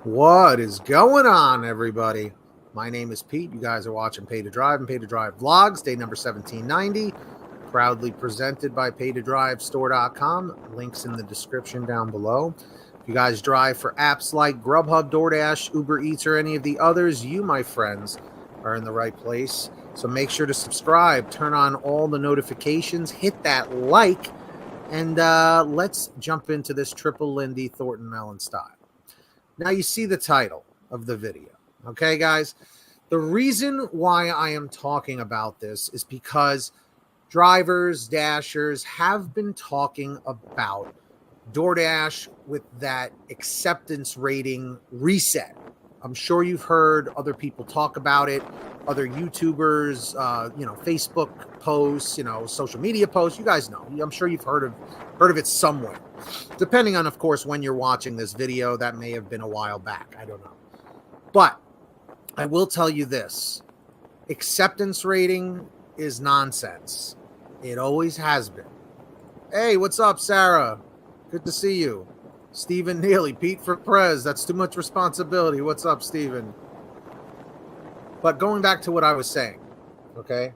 What is going on, everybody? My name is Pete. You guys are watching Pay to Drive and Pay to Drive Vlogs, day number 1790, proudly presented by paytodrivestore.com. Links in the description down below. If you guys drive for apps like GrubHub, DoorDash, UberEATS, or any of the others, you, my friends, are in the right place. So make sure to subscribe, turn on all the notifications, hit that like, and let's jump into this triple Lindy Thornton Melon style. Now you see the title of the video. Okay, guys? The reason why I am talking about this is because drivers, dashers have been talking about DoorDash with that acceptance rating reset. I'm sure you've heard other people talk about it, other YouTubers, Facebook posts, social media posts. You guys know. I'm sure you've heard of it somewhere. Depending on, of course, when you're watching this video, that may have been a while back. I don't know. But I will tell you this. Acceptance rating is nonsense. It always has been. Hey, what's up, Sarah? Good to see you. Stephen Neely, Pete for Prez. That's too much responsibility. What's up, Stephen? But going back to what I was saying, okay?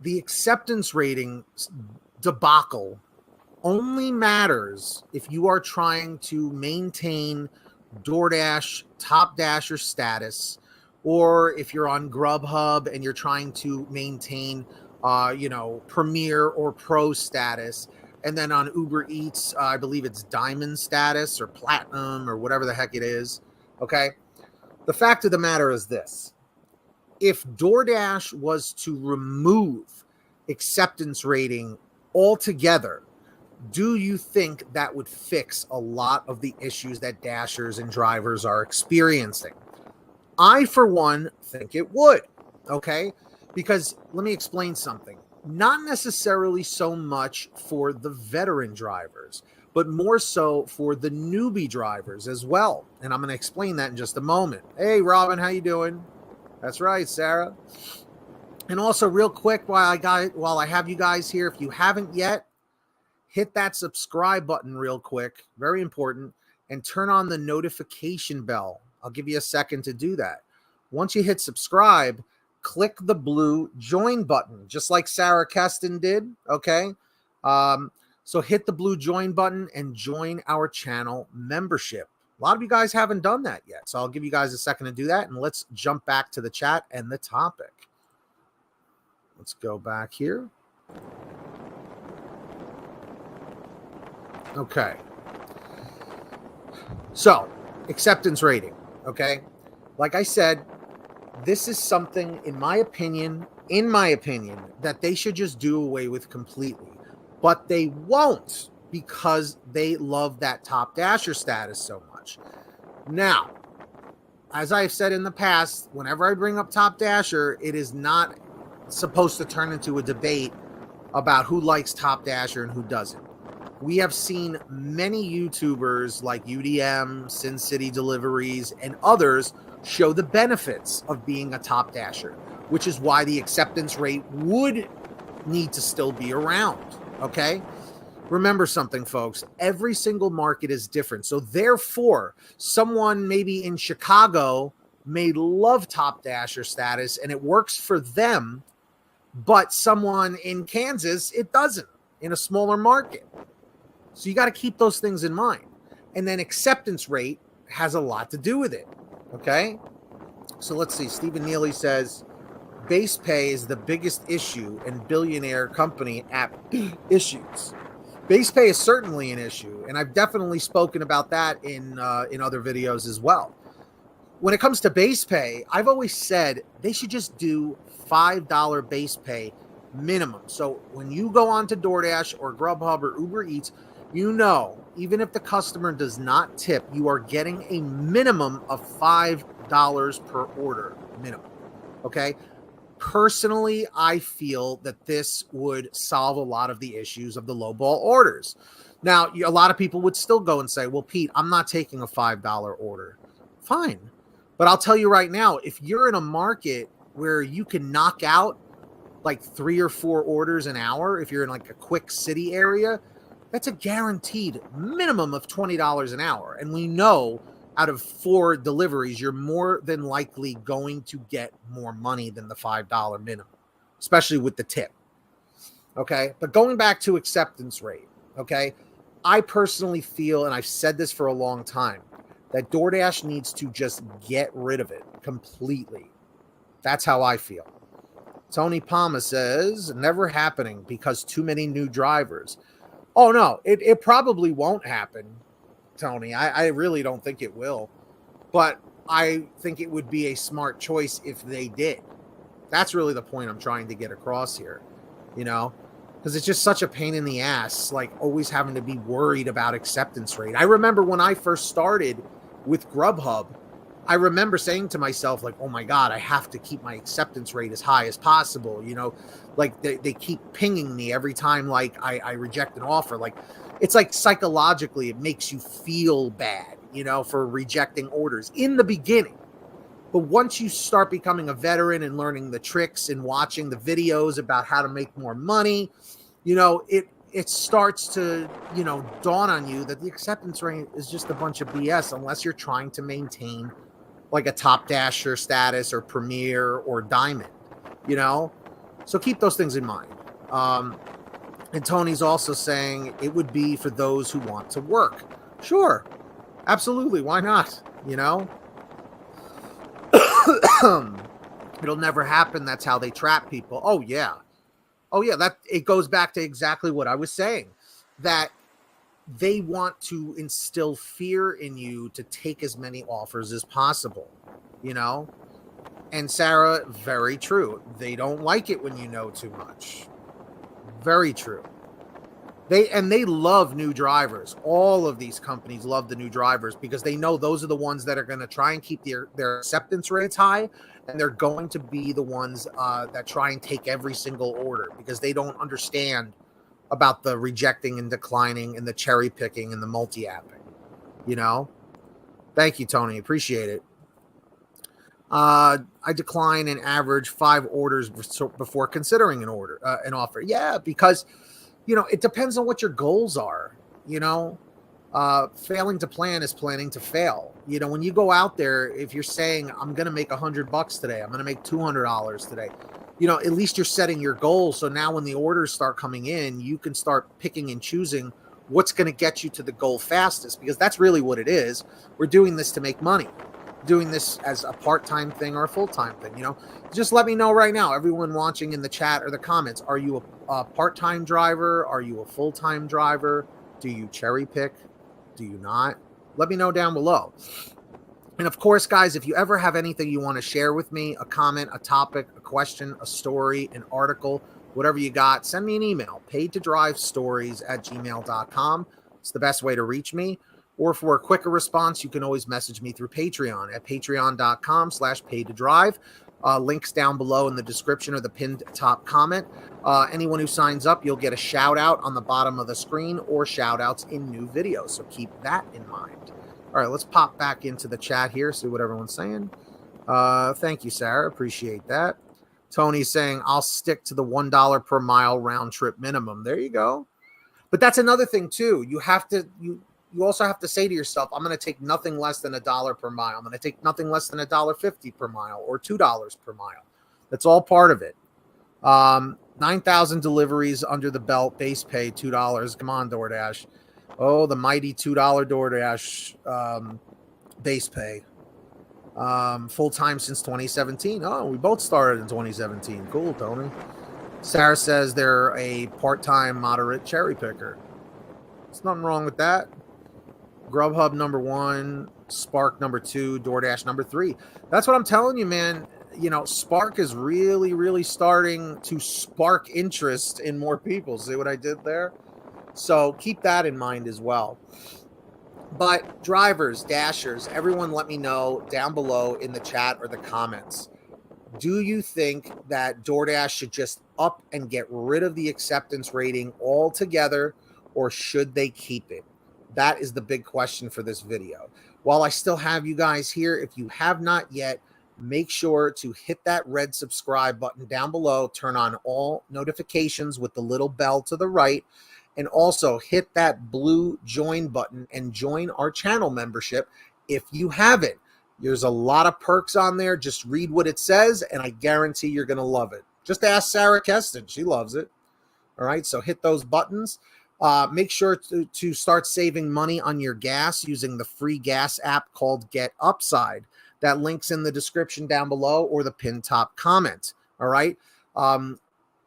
The acceptance rating debacle only matters if you are trying to maintain DoorDash top dasher status, or if you're on GrubHub and you're trying to maintain, Premier or Pro status. And then on Uber Eats, I believe it's diamond status or platinum or whatever the heck it is. Okay. The fact of the matter is this. If DoorDash was to remove acceptance rating altogether, do you think that would fix a lot of the issues that dashers and drivers are experiencing? I, for one, think it would. Okay. Because let me explain something. Not necessarily so much for the veteran drivers, but more so for the newbie drivers as well. And I'm going to explain that in just a moment. Hey, Robin, how you doing? That's right, Sarah. And also, real quick, while I have you guys here, if you haven't yet, hit that subscribe button real quick. Very important. And turn on the notification bell. I'll give you a second to do that. Once you hit subscribe, click the blue join button, just like Sarah Keston did, okay? So hit the blue join button and join our channel membership. A lot of you guys haven't done that yet, so I'll give you guys a second to do that, and let's jump back to the chat and the topic. Let's go back here. Okay. So, acceptance rating, okay? Like I said, this is something, in my opinion, that they should just do away with completely. But they won't, because they love that top dasher status so much. Now, as I've said in the past, whenever I bring up top dasher, it is not supposed to turn into a debate about who likes top dasher and who doesn't. We have seen many YouTubers like UDM, Sin City Deliveries, and others show the benefits of being a top dasher, which is why the acceptance rate would need to still be around, okay? Remember something, folks. Every single market is different. So therefore, someone maybe in Chicago may love top dasher status and it works for them, but someone in Kansas, it doesn't, in a smaller market. So you got to keep those things in mind. And then acceptance rate has a lot to do with it. Okay, so let's see. Stephen Neely says base pay is the biggest issue and billionaire company app issues. Base pay is certainly an issue, and I've definitely spoken about that in other videos as well. When it comes to base pay, I've always said they should just do $5 base pay minimum. So when you go on to DoorDash or GrubHub or Uber Eats, even if the customer does not tip, you are getting a minimum of $5 per order minimum. Okay. Personally, I feel that this would solve a lot of the issues of the lowball orders. Now, a lot of people would still go and say, well, Pete, I'm not taking a $5 order. Fine. But I'll tell you right now, if you're in a market where you can knock out like 3 or 4 orders an hour, if you're in like a quick city area, that's a guaranteed minimum of $20 an hour. And we know out of 4 deliveries, you're more than likely going to get more money than the $5 minimum, especially with the tip. Okay. But going back to acceptance rate, okay, I personally feel, and I've said this for a long time, that DoorDash needs to just get rid of it completely. That's how I feel. Tony Palma says, never happening because too many new drivers. Oh, no, it probably won't happen, Tony. I really don't think it will. But I think it would be a smart choice if they did. That's really the point I'm trying to get across here, you know, because it's just such a pain in the ass, like always having to be worried about acceptance rate. I remember when I first started with GrubHub, I remember saying to myself, like, oh my God, I have to keep my acceptance rate as high as possible. You know, like they keep pinging me every time, like I reject an offer. Like, it's like psychologically, it makes you feel bad, you know, for rejecting orders in the beginning. But once you start becoming a veteran and learning the tricks and watching the videos about how to make more money, you know, it starts to, you know, dawn on you that the acceptance rate is just a bunch of BS unless you're trying to maintain like a top dasher status or premier or diamond, you know? So keep those things in mind. And Tony's also saying it would be for those who want to work. Sure. Absolutely. Why not? You know? It'll never happen. That's how they trap people. Oh yeah. That it goes back to exactly what I was saying, that they want to instill fear in you to take as many offers as possible, you know? And Sarah, very true. They don't like it when you know too much. Very true. They love new drivers. All of these companies love the new drivers because they know those are the ones that are going to try and keep their acceptance rates high, and they're going to be the ones that try and take every single order because they don't understand about the rejecting and declining and the cherry picking and the multi-apping, you know? Thank you, Tony. Appreciate it. I decline an average 5 orders before considering an offer. Yeah, because, you know, it depends on what your goals are, you know? Failing to plan is planning to fail. You know, when you go out there, if you're saying, I'm going to make $100 today, I'm going to make $200 today, you know, at least you're setting your goals. So now when the orders start coming in, you can start picking and choosing what's going to get you to the goal fastest, because that's really what it is. We're doing this to make money, doing this as a part-time thing or a full-time thing. You know, just let me know right now, everyone watching in the chat or the comments, are you a part-time driver? Are you a full-time driver? Do you cherry pick? Do you not? Let me know down below. And of course, guys, if you ever have anything you want to share with me, a comment, a topic, a question, a story, an article, whatever you got, send me an email, paidtodrivestories@gmail.com. It's the best way to reach me. Or for a quicker response, you can always message me through Patreon at patreon.com/paidtodrive. Links down below in the description or the pinned top comment. Anyone who signs up, you'll get a shout out on the bottom of the screen or shout outs in new videos. So keep that in mind. All right, let's pop back into the chat here, see what everyone's saying. Thank you, Sarah. Appreciate that. Tony's saying, I'll stick to the $1 per mile round trip minimum. There you go. But that's another thing, too. You have to, you also have to say to yourself, I'm going to take nothing less than $1 per mile. I'm going to take nothing less than $1.50 per mile or $2 per mile. That's all part of it. 9,000 deliveries under the belt, base pay, $2. Come on, DoorDash. Oh, the mighty $2 DoorDash base pay. Full-time since 2017. Oh, we both started in 2017. Cool, Tony. Sarah says they're a part-time moderate cherry picker. There's nothing wrong with that. GrubHub #1, Spark #2, DoorDash #3. That's what I'm telling you, man. You know, Spark is really, really starting to spark interest in more people. See what I did there? So keep that in mind as well. But drivers, dashers, everyone let me know down below in the chat or the comments. Do you think that DoorDash should just up and get rid of the acceptance rating altogether, or should they keep it? That is the big question for this video. While I still have you guys here, if you have not yet, make sure to hit that red subscribe button down below, turn on all notifications with the little bell to the right, And also hit that blue join button and join our channel membership if you haven't. There's a lot of perks on there. Just read what it says, and I guarantee you're going to love it. Just ask Sarah Keston. She loves it. All right, so hit those buttons. Make sure to start saving money on your gas using the free gas app called Get Upside. That link's in the description down below or the pinned top comment. All right.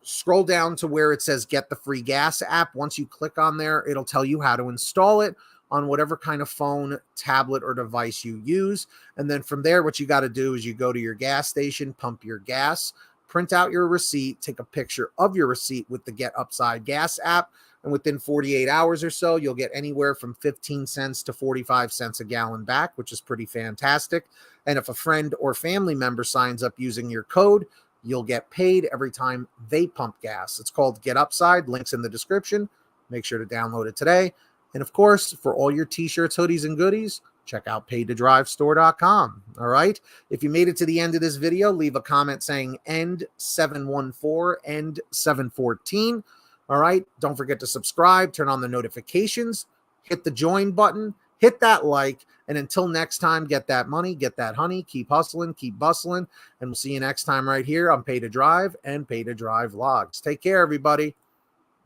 Scroll down to where it says Get the Free Gas app. Once you click on there, it'll tell you how to install it on whatever kind of phone, tablet, or device you use. And then from there, what you got to do is you go to your gas station, pump your gas, print out your receipt, take a picture of your receipt with the Get Upside Gas app, and within 48 hours or so, you'll get anywhere from 15 cents to 45 cents a gallon back, which is pretty fantastic. And if a friend or family member signs up using your code, you'll get paid every time they pump gas. It's called Get Upside. Links in the description. Make sure to download it today. And of course, for all your t-shirts, hoodies, and goodies, check out paytodrivestore.com. All right. If you made it to the end of this video, leave a comment saying end 714, end 714. All right. Don't forget to subscribe, turn on the notifications, hit the join button, hit that like. And until next time, get that money, get that honey, keep hustling, keep bustling. And we'll see you next time right here on Pay to Drive and Pay to Drive Vlogs. Take care, everybody.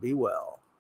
Be well.